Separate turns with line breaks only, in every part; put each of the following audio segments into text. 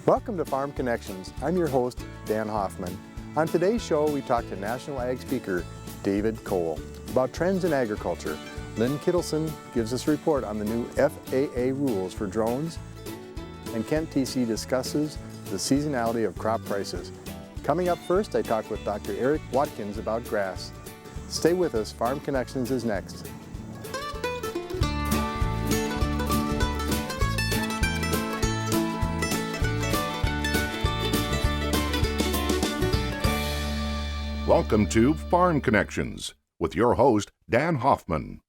Welcome to Farm Connections. I'm your host, Dan Hoffman. On today's show, we talk to National Ag Speaker David Kohl about trends in agriculture. Lynn Kittleson gives us a report on the new FAA rules for drones, and Kent TC discusses the seasonality of crop prices. Coming up first, I talk with Dr. Eric Watkins about grass. Stay with us, Farm Connections is next.
Welcome to Farm Connections with your host, Dan Hoffman.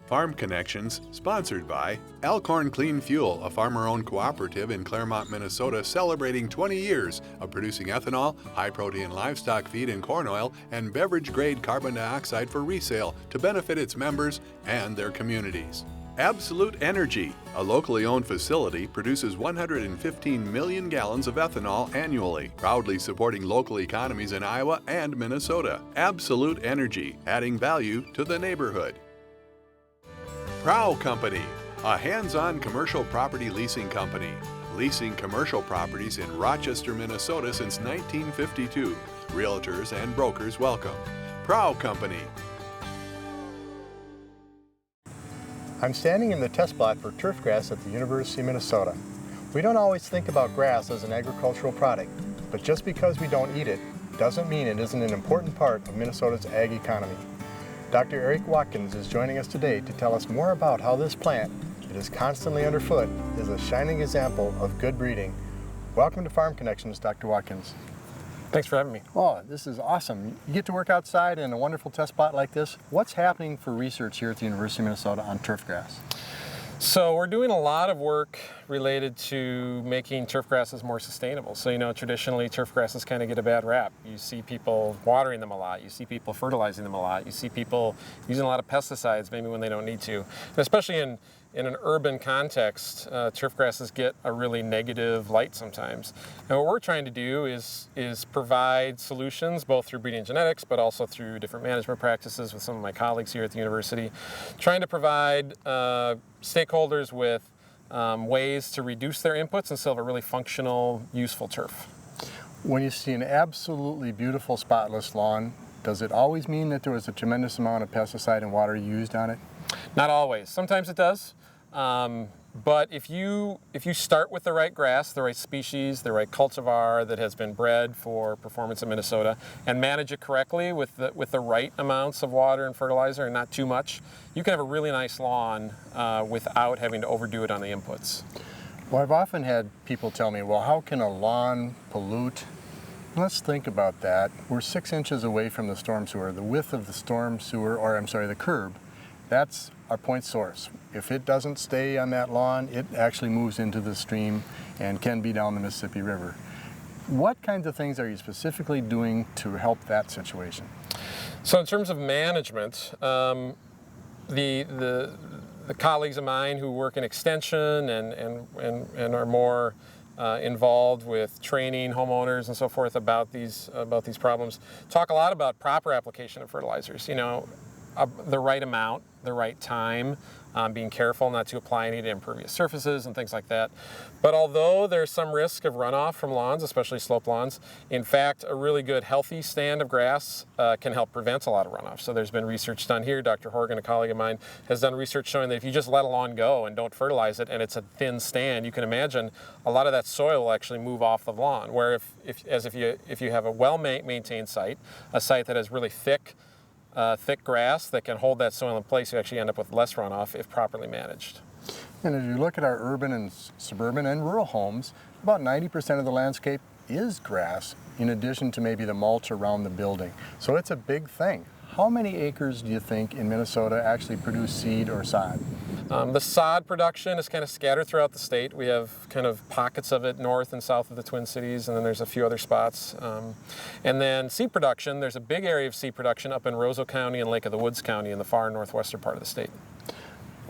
Farm Connections, sponsored by Alcorn Clean Fuel, a farmer-owned cooperative in Claremont, Minnesota, celebrating 20 years of producing ethanol, high-protein livestock feed and corn oil, and beverage-grade carbon dioxide for resale to benefit its members and their communities. Absolute Energy, a locally owned facility, produces 115 million gallons of ethanol annually, proudly supporting local economies in Iowa and Minnesota. Absolute Energy, adding value to the neighborhood. Prow Company, a hands-on commercial property leasing company, leasing commercial properties in Rochester, Minnesota since 1952. Realtors and brokers welcome. Prow Company.
I'm standing in the test plot for turfgrass at the University of Minnesota. We don't always think about grass as an agricultural product, but just because we don't eat it doesn't mean it isn't an important part of Minnesota's ag economy. Dr. Eric Watkins is joining us today to tell us more about how this plant, that is constantly underfoot, is a shining example of good breeding. Welcome to Farm Connections, Dr. Watkins.
Thanks for having me.
Oh, this is awesome. You get to work outside in a wonderful test spot like this. What's happening for research here at the University of Minnesota on turfgrass?
So we're doing a lot of work related to making turf grasses more sustainable. So, traditionally turf grasses kind of get a bad rap. You see people watering them a lot. You see people fertilizing them a lot. You see people using a lot of pesticides maybe when they don't need to. And especially in an urban context, turf grasses get a really negative light sometimes. And what we're trying to do is provide solutions both through breeding genetics, but also through different management practices with some of my colleagues here at the university, trying to provide stakeholders with ways to reduce their inputs and still have a really functional, useful turf.
When you see an absolutely beautiful spotless lawn, does it always mean that there was a tremendous amount of pesticide and water used on it?
Not always. Sometimes it does. But if you start with the right grass, the right species, the right cultivar that has been bred for performance in Minnesota, and manage it correctly with the right amounts of water and fertilizer and not too much, you can have a really nice lawn without having to overdo it on the inputs.
Well, I've often had people tell me, well, how can a lawn pollute? Let's think about that. We're 6 inches away from the storm sewer. The width of the storm sewer, the curb, that's our point source. If it doesn't stay on that lawn, it actually moves into the stream and can be down the Mississippi River. What kinds of things are you specifically doing to help that situation?
So in terms of management, the colleagues of mine who work in extension and are more involved with training homeowners and so forth about these problems talk a lot about proper application of fertilizers. The right amount, the right time, being careful not to apply any to impervious surfaces and things like that. But although there's some risk of runoff from lawns, especially slope lawns, in fact, a really good healthy stand of grass can help prevent a lot of runoff. So there's been research done here. Dr. Horgan, a colleague of mine, has done research showing that if you just let a lawn go and don't fertilize it and it's a thin stand, you can imagine a lot of that soil will actually move off the lawn. Where if you have a well-maintained site, a site that has really thick grass that can hold that soil in place, you actually end up with less runoff if properly managed.
And if you look at our urban and suburban and rural homes, about 90% of the landscape is grass, in addition to maybe the mulch around the building. So it's a big thing. How many acres do you think in Minnesota actually produce seed or sod?
The sod production is kind of scattered throughout the state. We have kind of pockets of it north and south of the Twin Cities, and then there's a few other spots. And then seed production, there's a big area of seed production up in Roseau County and Lake of the Woods County in the far northwestern part of the state.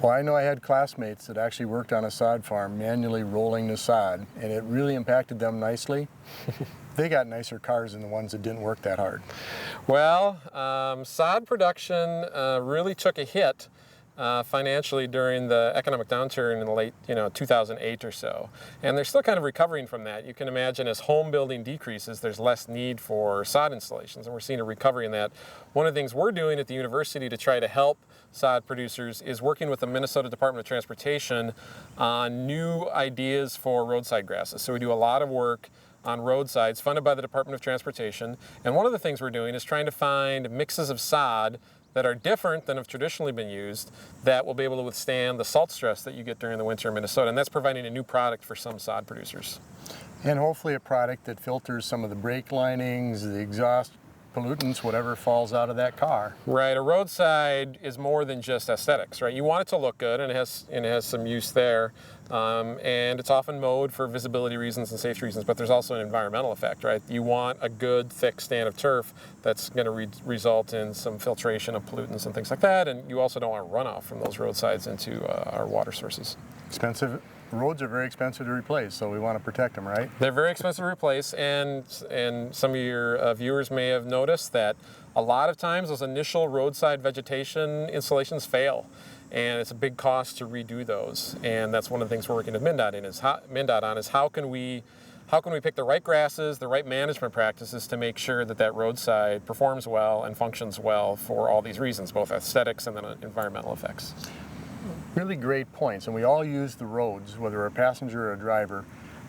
Well, I know I had classmates that actually worked on a sod farm, manually rolling the sod, and it really impacted them nicely. They got nicer cars than the ones that didn't work that hard.
Well, sod production really took a hit financially during the economic downturn in the late 2008 or so. And they're still kind of recovering from that. You can imagine as home building decreases, there's less need for sod installations, and we're seeing a recovery in that. One of the things we're doing at the university to try to help sod producers is working with the Minnesota Department of Transportation on new ideas for roadside grasses. So we do a lot of work on roadsides funded by the Department of Transportation. And one of the things we're doing is trying to find mixes of sod that are different than have traditionally been used that will be able to withstand the salt stress that you get during the winter in Minnesota. And that's providing a new product for some sod producers.
And hopefully a product that filters some of the brake linings, the exhaust pollutants, whatever falls out of that car.
Right, a roadside is more than just aesthetics, right? You want it to look good, and it has some use there. And it's often mowed for visibility reasons and safety reasons, but there's also an environmental effect, right? You want a good, thick stand of turf that's going to result in some filtration of pollutants and things like that, and you also don't want runoff from those roadsides into our water sources.
Expensive. Roads are very expensive to replace, so we want to protect them, right?
They're very expensive to replace, and some of your viewers may have noticed that a lot of times those initial roadside vegetation installations fail, and it's a big cost to redo those. And that's one of the things we're working with MnDOT on is how can we pick the right grasses, the right management practices to make sure that that roadside performs well and functions well for all these reasons, both aesthetics and then environmental effects.
Really great points, and we all use the roads, whether we're a passenger or a driver.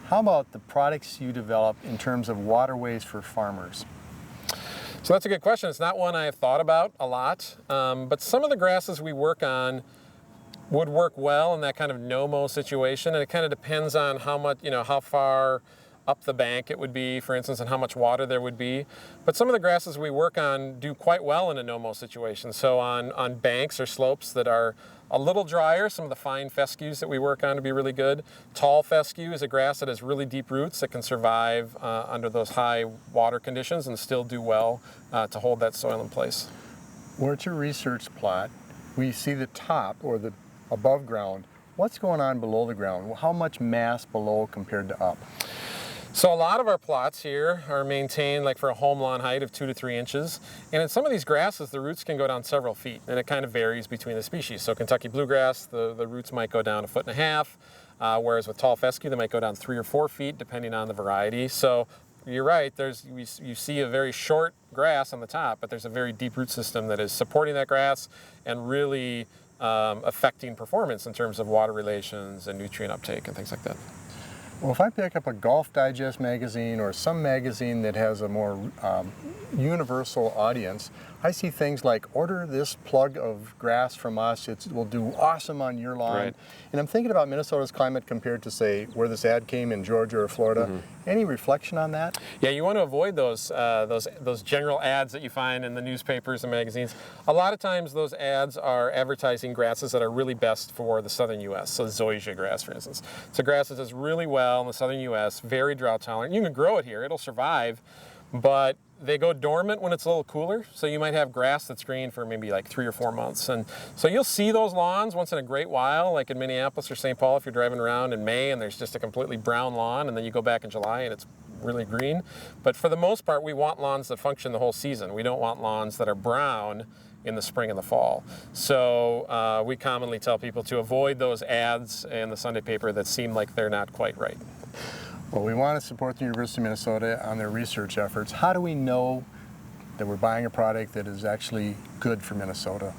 How about the products you develop in terms of waterways for farmers?
So that's a good question. It's not one I have thought about a lot, but some of the grasses we work on would work well in that kind of no-mow situation, and it kind of depends on how much, how far up the bank it would be, for instance, and how much water there would be. But some of the grasses we work on do quite well in a no-mow situation. So on banks or slopes that are a little drier, some of the fine fescues that we work on to be really good. Tall fescue is a grass that has really deep roots that can survive under those high water conditions and still do well to hold that soil in place.
We're at your research plot. We see the top or the above ground. What's going on below the ground? How much mass below compared to up?
So a lot of our plots here are maintained like for a home lawn height of 2 to 3 inches. And in some of these grasses, the roots can go down several feet, and it kind of varies between the species. So Kentucky bluegrass, the roots might go down 1.5 feet, whereas with tall fescue, they might go down 3 or 4 feet, depending on the variety. So you're right, you see a very short grass on the top, but there's a very deep root system that is supporting that grass and really affecting performance in terms of water relations and nutrient uptake and things like that.
Well, if I pick up a Golf Digest magazine or some magazine that has a more universal audience, I see things like, order this plug of grass from us, it will do awesome on your lawn.
Right.
And I'm thinking about Minnesota's climate compared to, say, where this ad came in Georgia or Florida. Mm-hmm. Any reflection on that?
Yeah, you want to avoid those general ads that you find in the newspapers and magazines. A lot of times those ads are advertising grasses that are really best for the southern U.S., so zoysia grass, for instance. It's a grass that does really well in the southern U.S., very drought tolerant. You can grow it here, it'll survive, but they go dormant when it's a little cooler, so you might have grass that's green for maybe like 3 or 4 months. And so you'll see those lawns once in a great while, like in Minneapolis or St. Paul if you're driving around in May and there's just a completely brown lawn, and then you go back in July and it's really green. But for the most part, we want lawns that function the whole season. We don't want lawns that are brown in the spring and the fall. So we commonly tell people to avoid those ads in the Sunday paper that seem like they're not quite right.
Well, we want to support the University of Minnesota on their research efforts. How do we know that we're buying a product that is actually good for Minnesota?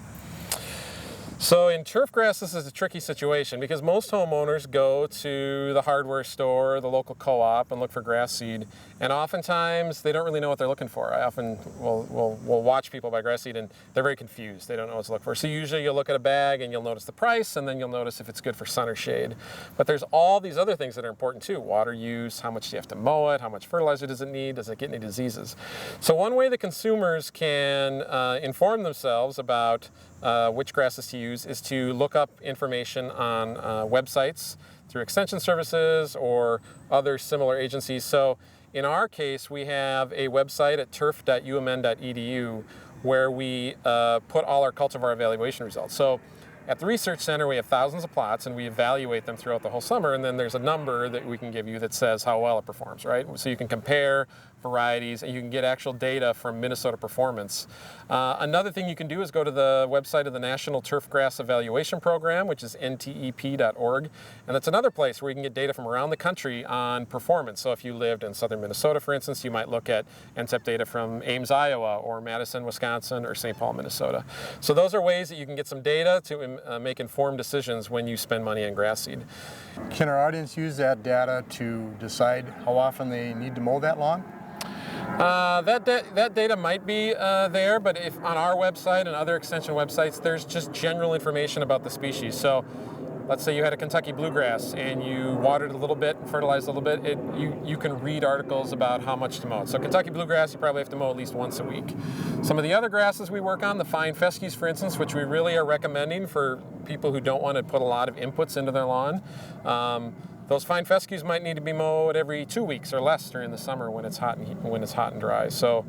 So in turfgrass, this is a tricky situation because most homeowners go to the hardware store, the local co-op, and look for grass seed. And oftentimes, they don't really know what they're looking for. I often will watch people buy grass seed, and they're very confused. They don't know what to look for. So usually you'll look at a bag, and you'll notice the price, and then you'll notice if it's good for sun or shade. But there's all these other things that are important too. Water use, how much do you have to mow it, how much fertilizer does it need, does it get any diseases? So one way that consumers can inform themselves about which grasses to use is to look up information on websites through extension services or other similar agencies. So in our case, we have a website at turf.umn.edu where we put all our cultivar evaluation results. So At the Research Center, we have thousands of plots, and we evaluate them throughout the whole summer, and then there's a number that we can give you that says how well it performs, right? So you can compare varieties, and you can get actual data from Minnesota Performance. Another thing you can do is go to the website of the National Turfgrass Evaluation Program, which is ntep.org, and that's another place where you can get data from around the country on performance. So if you lived in southern Minnesota, for instance, you might look at NTEP data from Ames, Iowa, or Madison, Wisconsin, or St. Paul, Minnesota. So those are ways that you can get some data to make informed decisions when you spend money on grass seed.
Can our audience use that data to decide how often they need to mow that lawn?
That data might be there, but if on our website and other extension websites, there's just general information about the species. So let's say you had a Kentucky bluegrass and you watered a little bit, fertilized a little bit, you can read articles about how much to mow it. So Kentucky bluegrass, you probably have to mow at least once a week. Some of the other grasses we work on, the fine fescues, for instance, which we really are recommending for people who don't want to put a lot of inputs into their lawn, those fine fescues might need to be mowed every 2 weeks or less during the summer when it's hot and dry. So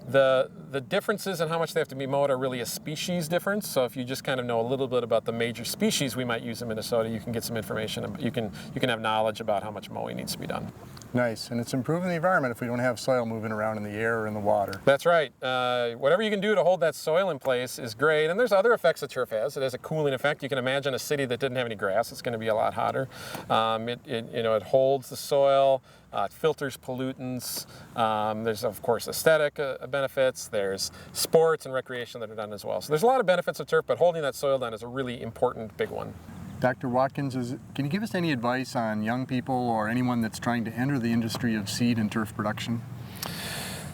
the differences in how much they have to be mowed are really a species difference. So if you just kind of know a little bit about the major species we might use in Minnesota, you can get some information. You can have knowledge about how much mowing needs to be done.
Nice, and it's improving the environment if we don't have soil moving around in the air or in the water.
That's right. Whatever you can do to hold that soil in place is great, and there's other effects that turf has. It has a cooling effect. You can imagine a city that didn't have any grass. It's going to be a lot hotter. It holds the soil. It filters pollutants. There's, of course, aesthetic benefits. There's sports and recreation that are done as well. So there's a lot of benefits of turf, but holding that soil down is a really important big one.
Dr. Watkins, can you give us any advice on young people or anyone that's trying to enter the industry of seed and turf production?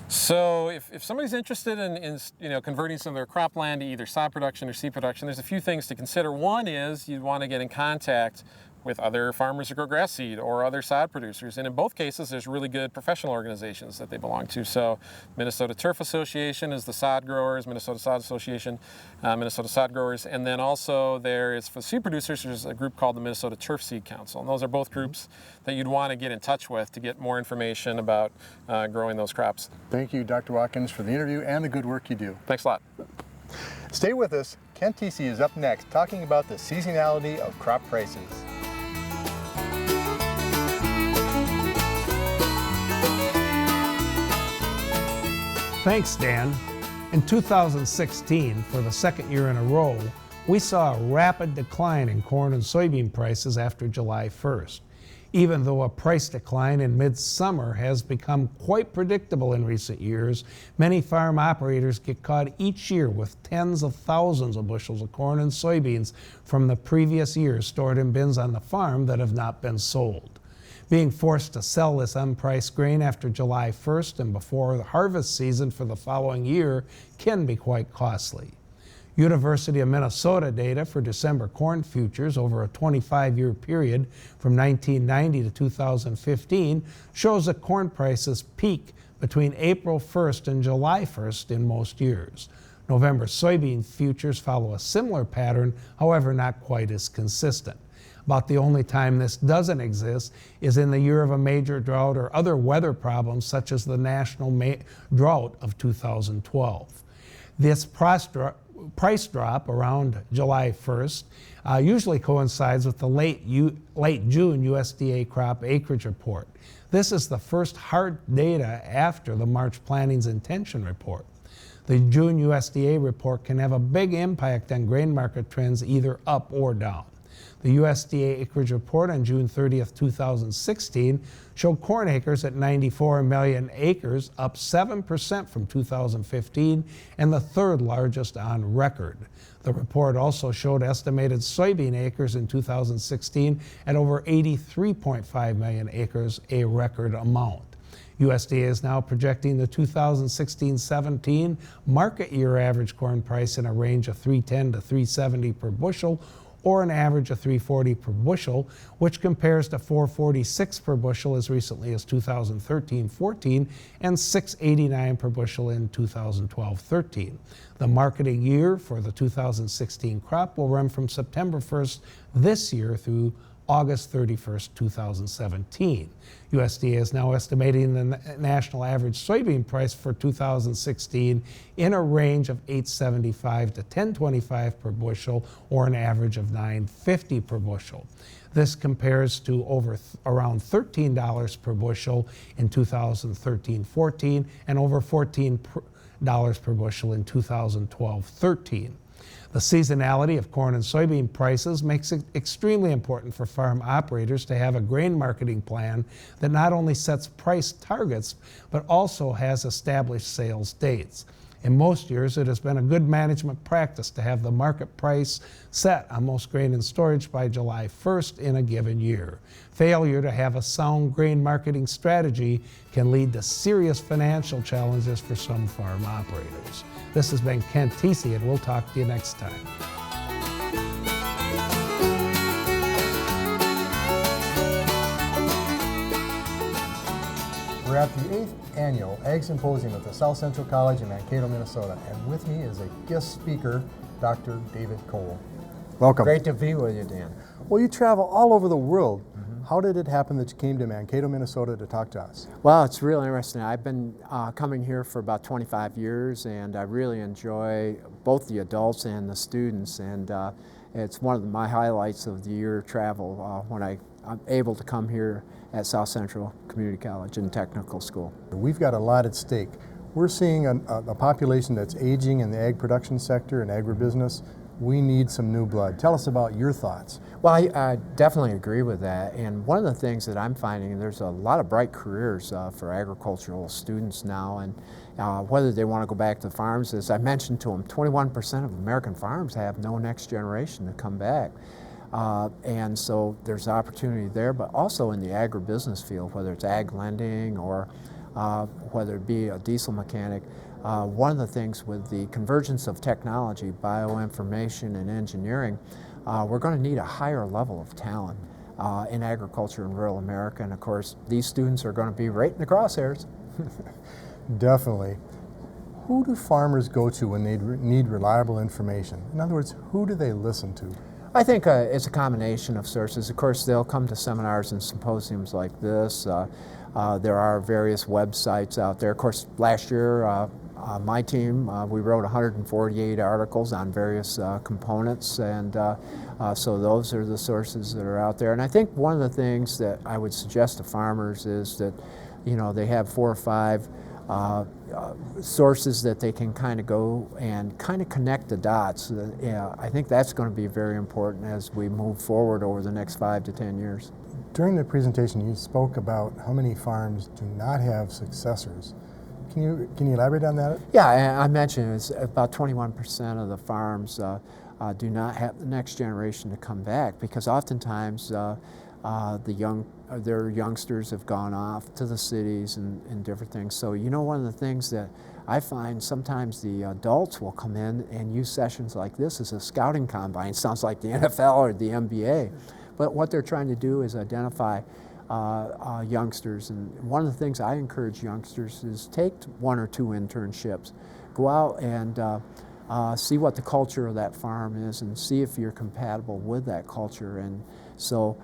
So if somebody's interested in converting some of their cropland to either sod production or seed production, there's a few things to consider. One is you'd want to get in contact with other farmers who grow grass seed or other sod producers. And in both cases, there's really good professional organizations that they belong to. So Minnesota Turf Association is the sod growers, Minnesota Sod Association, Minnesota Sod Growers. And then also there is, for seed producers, there's a group called the Minnesota Turf Seed Council. And those are both groups that you'd want to get in touch with to get more information about growing those crops.
Thank you, Dr. Watkins, for the interview and the good work you do.
Thanks a lot.
Stay with us. Kent TC is up next talking about the seasonality of crop prices.
Thanks, Dan. In 2016, for the second year in a row, we saw a rapid decline in corn and soybean prices after July 1st. Even though a price decline in midsummer has become quite predictable in recent years, many farm operators get caught each year with tens of thousands of bushels of corn and soybeans from the previous year stored in bins on the farm that have not been sold. Being forced to sell this unpriced grain after July 1st and before the harvest season for the following year can be quite costly. University of Minnesota data for December corn futures over a 25-year period from 1990 to 2015 shows that corn prices peak between April 1st and July 1st in most years. November soybean futures follow a similar pattern, however not quite as consistent. About the only time this doesn't exist is in the year of a major drought or other weather problems such as the national drought of 2012. This price drop around July 1st usually coincides with the late June USDA crop acreage report. This is the first hard data after the March plantings intention report. The June USDA report can have a big impact on grain market trends either up or down. The USDA acreage report on June 30th, 2016 showed corn acres at 94 million acres, up 7% from 2015 and the third largest on record. The report also showed estimated soybean acres in 2016 at over 83.5 million acres, a record amount. USDA is now projecting the 2016-17 market year average corn price in a range of $310 to $370 per bushel, or an average of $340 per bushel, which compares to $446 per bushel as recently as 2013-14 and $689 per bushel in 2012-13. The marketing year for the 2016 crop will run from September 1st this year through August 31st, 2017. USDA is now estimating the national average soybean price for 2016 in a range of $8.75 to $10.25 per bushel, or an average of $9.50 per bushel. This compares to around $13 per bushel in 2013-14 and over $14 per bushel in 2012-13. The seasonality of corn and soybean prices makes it extremely important for farm operators to have a grain marketing plan that not only sets price targets, but also has established sales dates. In most years, it has been a good management practice to have the market price set on most grain in storage by July 1st in a given year. Failure to have a sound grain marketing strategy can lead to serious financial challenges for some farm operators. This has been Kent Tesey, and we'll talk to you next time.
We're at the 8th Annual Ag Symposium at the South Central College in Mankato, Minnesota, and with me is a guest speaker, Dr. David Kohl. Welcome.
Great to be with you, Dan.
Well, you travel all over the world. How did it happen that you came to Mankato, Minnesota to talk to us?
Well, it's really interesting. I've been coming here for about 25 years, and I really enjoy both the adults and the students, and it's one of my highlights of the year travel when I'm able to come here at South Central Community College and Technical School.
We've got a lot at stake. We're seeing a population that's aging in the ag production sector and agribusiness. We need some new blood. Tell us about your thoughts.
Well, I definitely agree with that, and one of the things that I'm finding, there's a lot of bright careers for agricultural students now, and whether they want to go back to the farms, as I mentioned to them, 21% of American farms have no next generation to come back. And so there's opportunity there, but also in the agribusiness field, whether it's ag lending or whether it be a diesel mechanic. One of the things with the convergence of technology, bioinformation, and engineering, we're going to need a higher level of talent in agriculture in rural America. And of course, these students are going to be right in the crosshairs.
Definitely. Who do farmers go to when they need reliable information? In other words, who do they listen to?
I think it's a combination of sources. Of course, they'll come to seminars and symposiums like this. There are various websites out there. Of course, last year, my team, we wrote 148 articles on various components, and so those are the sources that are out there. And I think one of the things that I would suggest to farmers is that, they have 4 or 5 sources that they can kind of go and kind of connect the dots. I think that's going to be very important as we move forward over the next 5 to 10 years.
During the presentation, you spoke about how many farms do not have successors. Can you elaborate on that?
Yeah, I mentioned it's about 21% of the farms do not have the next generation to come back, because oftentimes their youngsters have gone off to the cities and different things. So one of the things that I find, sometimes the adults will come in and use sessions like this as a scouting combine. Sounds like the NFL or the NBA. But what they're trying to do is identify youngsters. And one of the things I encourage youngsters is take 1 or 2 internships. Go out and see what the culture of that farm is and see if you're compatible with that culture. And so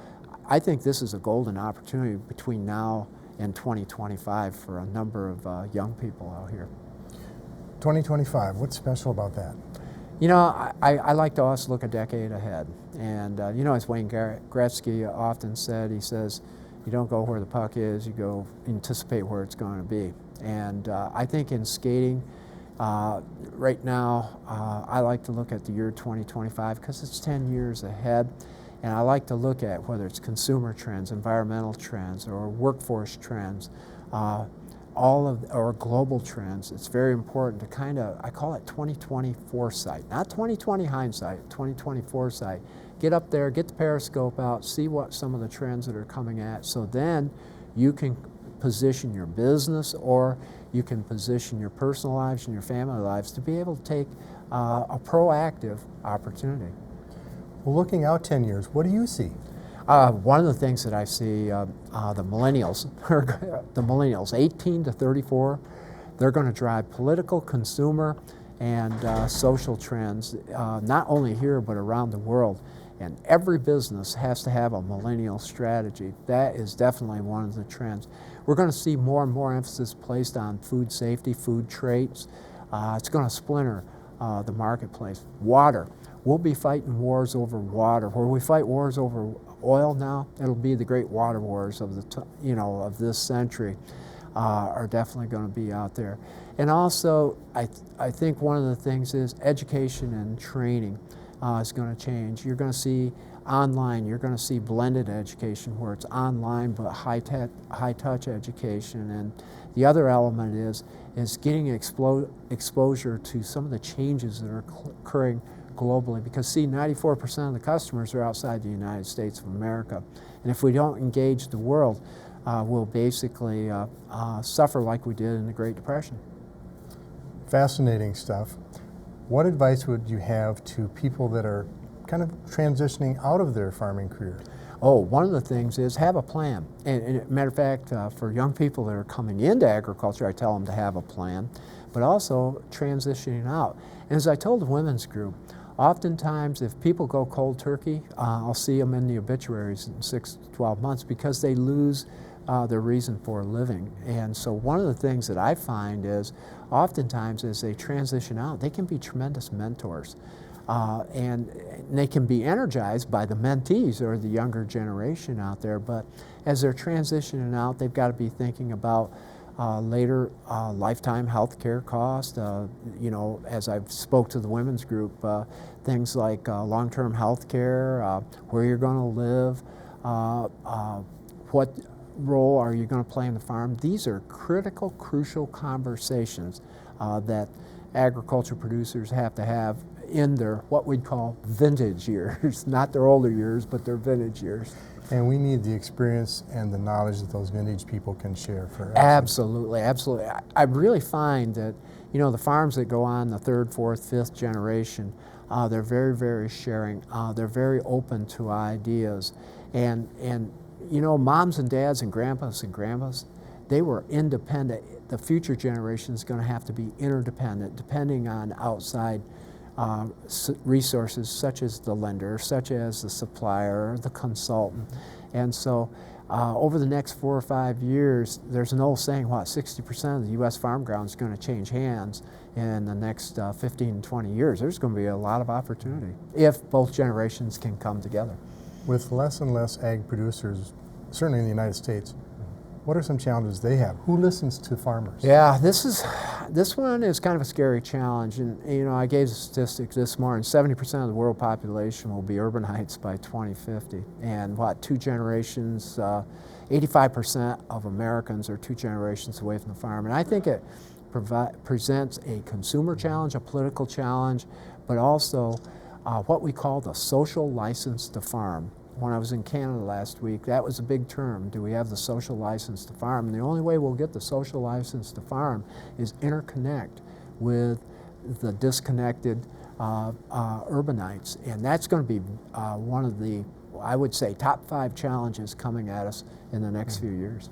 I think this is a golden opportunity between now and 2025 for a number of young people out here. 2025, what's special about that? I like to always look a decade ahead. And, as Wayne Gretzky often said, he says, you don't go where the puck is, you go anticipate where it's going to be. And I think in skating, right now, I like to look at the year 2025 because it's 10 years ahead. And I like to look at whether it's consumer trends, environmental trends, or workforce trends, or global trends. It's very important to I call it 2020 foresight, not 2020 hindsight, 2020 foresight. Get up there, get the periscope out, see what some of the trends that are coming at, so then you can position your business, or you can position your personal lives and your family lives to be able to take a proactive opportunity.
Well, looking out 10 years, what do you see?
One of the things that I see, the millennials, 18 to 34, they're going to drive political, consumer, and social trends, not only here but around the world. And every business has to have a millennial strategy. That is definitely one of the trends. We're going to see more and more emphasis placed on food safety, food traits. It's going to splinter the marketplace. Water. We'll be fighting wars over water. Where we fight wars over oil now, it'll be the great water wars of of this century are definitely going to be out there. And also, I think one of the things is education and training is going to change. You're going to see online, you're going to see blended education where it's online but high-touch education. And the other element is getting exposure to some of the changes that are occurring globally, because see, 94% of the customers are outside the United States of America. And if we don't engage the world, we'll basically suffer like we did in the Great Depression.
Fascinating stuff. What advice would you have to people that are kind of transitioning out of their farming career?
Oh, one of the things is have a plan. And matter of fact, for young people that are coming into agriculture, I tell them to have a plan, but also transitioning out. And as I told the women's group, oftentimes if people go cold turkey, I'll see them in the obituaries in 6 to 12 months because they lose their reason for living. And so one of the things that I find is oftentimes as they transition out, they can be tremendous mentors. And they can be energized by the mentees or the younger generation out there, but as they're transitioning out, they've got to be thinking about later lifetime health care costs. As I've spoke to the women's group, things like long-term health care, where you're going to live, what role are you going to play in the farm. These are critical, crucial conversations that agriculture producers have to have in their what we'd call vintage years, not their older years, but their vintage years.
And we need the experience and the knowledge that those vintage people can share for us.
Absolutely, absolutely. I really find that, the farms that go on the 3rd, 4th, 5th generation, they're very, very sharing. They're very open to ideas. And moms and dads and grandpas, they were independent. The future generation is going to have to be interdependent, depending on outside resources such as the lender, such as the supplier, the consultant. And so over the next 4 or 5 years, there's an old saying, 60% of the U.S. farm ground is going to change hands in the next 15 to 20 years. There's going to be a lot of opportunity if both generations can come together.
With less and less ag producers, certainly in the United States, what are some challenges they have? Who listens to farmers?
Yeah, this one is kind of a scary challenge. And I gave the statistics this morning. 70% of the world population will be urbanites by 2050. And 2 generations, 85% of Americans are 2 generations away from the farm. And I think it presents a consumer challenge, a political challenge, but also what we call the social license to farm. When I was in Canada last week, that was a big term. Do we have the social license to farm? And the only way we'll get the social license to farm is interconnect with the disconnected urbanites. And that's going to be one of the, I would say, top 5 challenges coming at us in the next few years.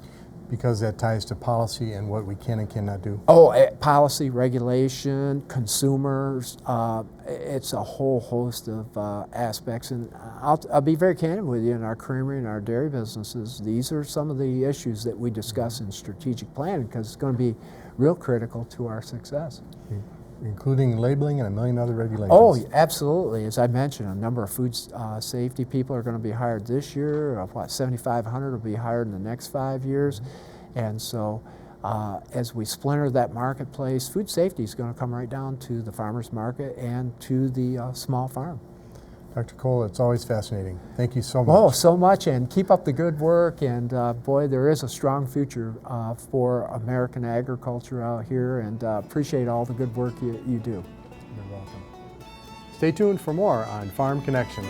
Because that ties to policy and what we can and cannot do.
Policy, regulation, consumers, it's a whole host of aspects. And I'll be very candid with you, in our creamery and our dairy businesses, these are some of the issues that we discuss in strategic planning because it's going to be real critical to our success.
Including labeling and a million other regulations.
Oh, absolutely. As I mentioned, a number of food safety people are going to be hired this year. 7,500 will be hired in the next 5 years. And so as we splinter that marketplace, food safety is going to come right down to the farmer's market and to the small farm.
Dr. Kohl, it's always fascinating. Thank you so much.
Oh, so much, and keep up the good work. And boy, there is a strong future for American agriculture out here, and appreciate all the good work you do.
You're welcome. Stay tuned for more on Farm Connections.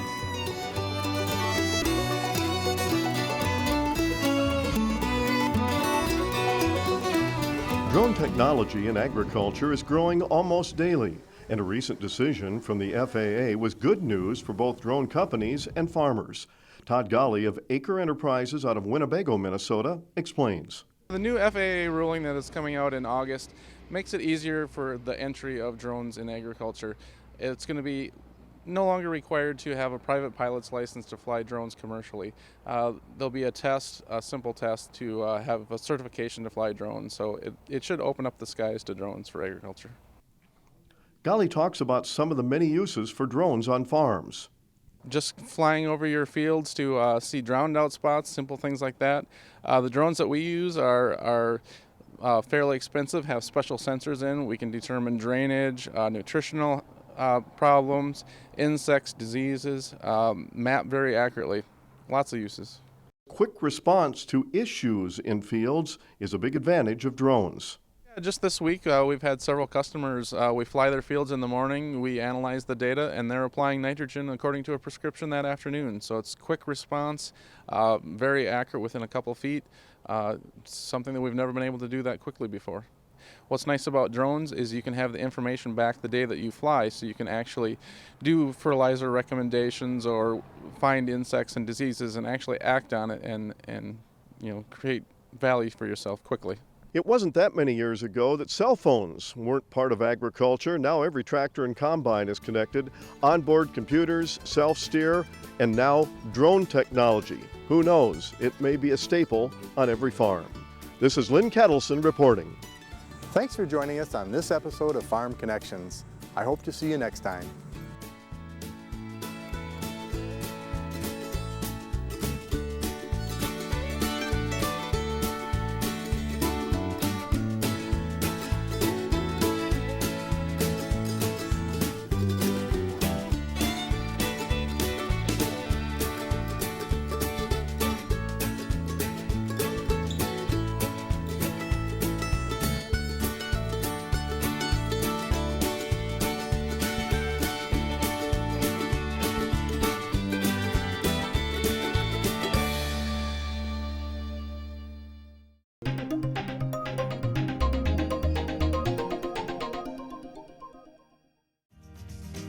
Drone technology in agriculture is growing almost daily, and a recent decision from the FAA was good news for both drone companies and farmers. Todd Golly of Acre Enterprises out of Winnebago, Minnesota, explains.
The new FAA ruling that is coming out in August makes it easier for the entry of drones in agriculture. It's going to be no longer required to have a private pilot's license to fly drones commercially. There'll be a test, a simple test, to have a certification to fly drones. So it should open up the skies to drones for agriculture.
Ghali talks about some of the many uses for drones on farms.
Just flying over your fields to see drowned out spots, simple things like that. The drones that we use are fairly expensive, have special sensors in. We can determine drainage, nutritional problems, insects, diseases, map very accurately. Lots of uses.
Quick response to issues in fields is a big advantage of drones.
Just this week, we've had several customers. We fly their fields in the morning, we analyze the data, and they're applying nitrogen according to a prescription that afternoon. So it's quick response, very accurate within a couple feet, something that we've never been able to do that quickly before. What's nice about drones is you can have the information back the day that you fly, so you can actually do fertilizer recommendations or find insects and diseases and actually act on it and create value for yourself quickly.
It wasn't that many years ago that cell phones weren't part of agriculture. Now every tractor and combine is connected. Onboard computers, self-steer, and now drone technology. Who knows? It may be a staple on every farm. This is Lynn Kettleson reporting.
Thanks for joining us on this episode of Farm Connections. I hope to see you next time.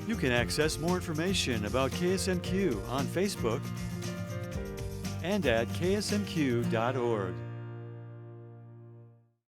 You can access more information about KSMQ on Facebook and at ksmq.org.